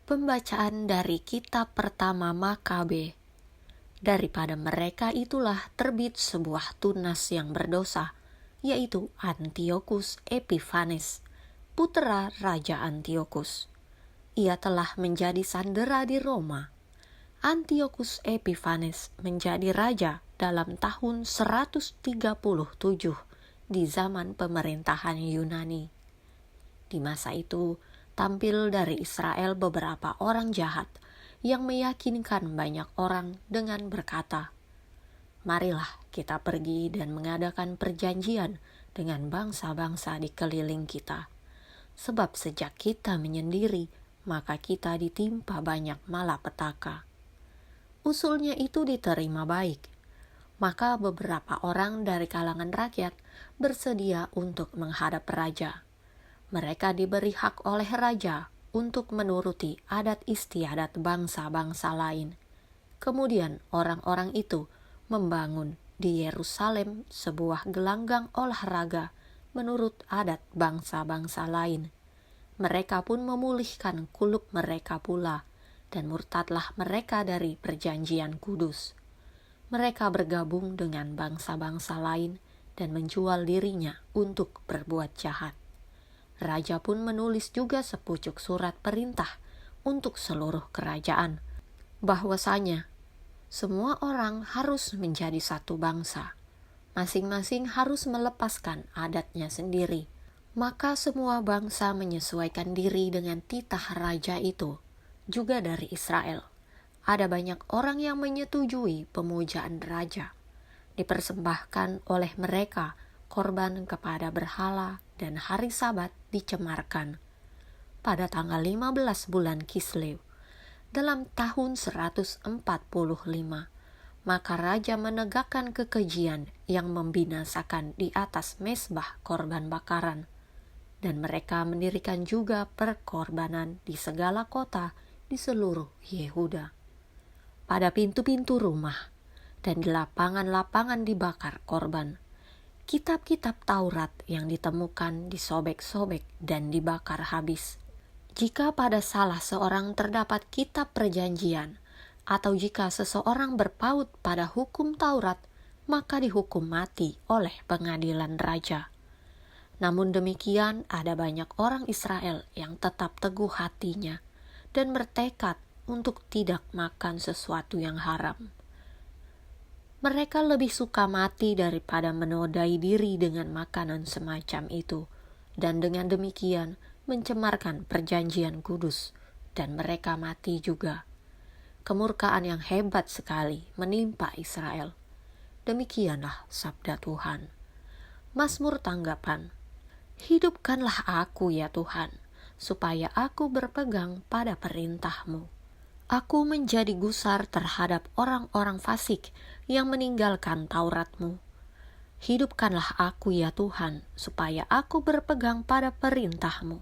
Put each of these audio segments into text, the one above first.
Pembacaan dari kitab pertama Makabe. Daripada mereka itulah terbit sebuah tunas yang berdosa, yaitu Antiokus Epiphanes, putra Raja Antiokus. Ia telah menjadi sandera di Roma. Antiokus Epiphanes menjadi raja dalam tahun 137 di zaman pemerintahan Yunani. Di masa itu, tampil dari Israel beberapa orang jahat yang meyakinkan banyak orang dengan berkata, "Marilah kita pergi dan mengadakan perjanjian dengan bangsa-bangsa di keliling kita. Sebab sejak kita menyendiri, maka kita ditimpa banyak malapetaka." Usulnya itu diterima baik. Maka beberapa orang dari kalangan rakyat bersedia untuk menghadap raja. Mereka diberi hak oleh raja untuk menuruti adat istiadat bangsa-bangsa lain. Kemudian orang-orang itu membangun di Yerusalem sebuah gelanggang olahraga menurut adat bangsa-bangsa lain. Mereka pun memulihkan kuluk mereka pula, dan murtadlah mereka dari perjanjian kudus. Mereka bergabung dengan bangsa-bangsa lain dan menjual dirinya untuk berbuat jahat. Raja pun menulis juga sepucuk surat perintah untuk seluruh kerajaan, bahwasanya semua orang harus menjadi satu bangsa. Masing-masing harus melepaskan adatnya sendiri. Maka semua bangsa menyesuaikan diri dengan titah raja itu, juga dari Israel. Ada banyak orang yang menyetujui pemujaan raja. Dipersembahkan oleh mereka korban kepada berhala, dan hari Sabat dicemarkan. Pada tanggal 15 bulan Kislev, dalam tahun 145, maka raja menegakkan kekejian yang membinasakan di atas mezbah korban bakaran, dan mereka mendirikan juga perkorbanan di segala kota di seluruh Yehuda. Pada pintu-pintu rumah dan di lapangan-lapangan dibakar korban. Kitab-kitab Taurat yang ditemukan disobek-sobek dan dibakar habis. Jika pada salah seorang terdapat kitab perjanjian, atau jika seseorang berpaut pada hukum Taurat, maka dihukum mati oleh pengadilan raja. Namun demikian, ada banyak orang Israel yang tetap teguh hatinya dan bertekad untuk tidak makan sesuatu yang haram. Mereka lebih suka mati daripada menodai diri dengan makanan semacam itu, dan dengan demikian mencemarkan perjanjian kudus, dan mereka mati juga. Kemurkaan yang hebat sekali menimpa Israel. Demikianlah sabda Tuhan. Mazmur tanggapan, "Hidupkanlah aku ya Tuhan, supaya aku berpegang pada perintah-Mu. Aku menjadi gusar terhadap orang-orang fasik yang meninggalkan Taurat-Mu. Hidupkanlah aku ya Tuhan, supaya aku berpegang pada perintah-Mu.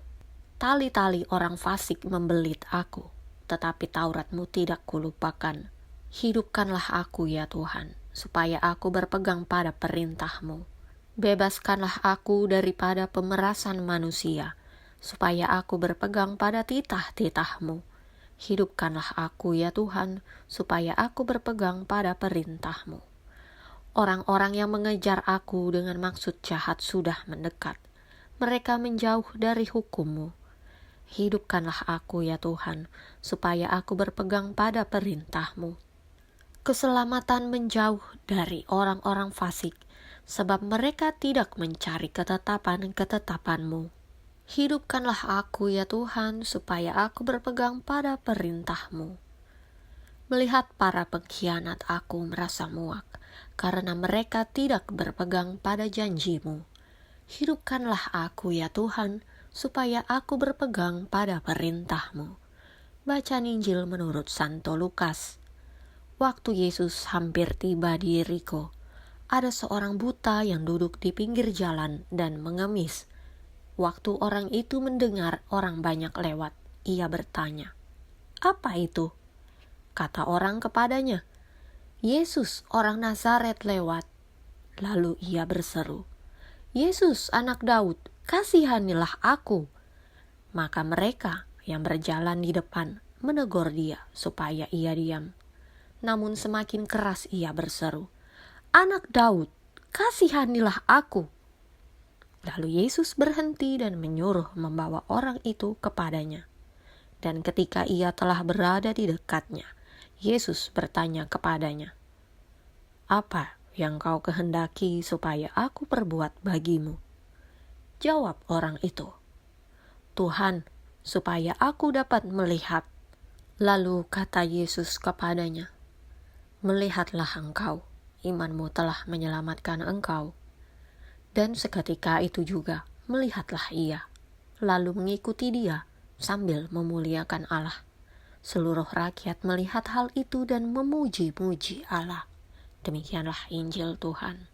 Tali-tali orang fasik membelit aku, tetapi Taurat-Mu tidak kulupakan. Hidupkanlah aku ya Tuhan, supaya aku berpegang pada perintah-Mu. Bebaskanlah aku daripada pemerasan manusia, supaya aku berpegang pada titah-titah-Mu. Hidupkanlah aku ya Tuhan, supaya aku berpegang pada perintah-Mu. Orang-orang yang mengejar aku dengan maksud jahat sudah mendekat. Mereka menjauh dari hukum-Mu. Hidupkanlah aku ya Tuhan, supaya aku berpegang pada perintah-Mu. Keselamatan menjauh dari orang-orang fasik, sebab mereka tidak mencari ketetapan-ketetapan-Mu. Hidupkanlah aku ya Tuhan, supaya aku berpegang pada perintah-Mu. Melihat para pengkhianat aku merasa muak, karena mereka tidak berpegang pada janji-Mu. Hidupkanlah aku ya Tuhan, supaya aku berpegang pada perintah-Mu. Bacaan Injil menurut Santo Lukas. Waktu Yesus hampir tiba di Yeriko, ada seorang buta yang duduk di pinggir jalan dan mengemis. Waktu orang itu mendengar orang banyak lewat, ia bertanya, "Apa itu?" Kata orang kepadanya, "Yesus orang Nazaret lewat." Lalu ia berseru, "Yesus anak Daud, kasihanilah aku." Maka mereka yang berjalan di depan menegur dia supaya ia diam. Namun semakin keras ia berseru, "Anak Daud, kasihanilah aku." Lalu Yesus berhenti dan menyuruh membawa orang itu kepadanya. Dan ketika ia telah berada di dekatnya, Yesus bertanya kepadanya, "Apa yang kau kehendaki supaya aku perbuat bagimu?" Jawab orang itu, "Tuhan, supaya aku dapat melihat." Lalu kata Yesus kepadanya, "Melihatlah engkau, imanmu telah menyelamatkan engkau." Dan seketika itu juga melihatlah ia, lalu mengikuti dia sambil memuliakan Allah. Seluruh rakyat melihat hal itu dan memuji-muji Allah. Demikianlah Injil Tuhan.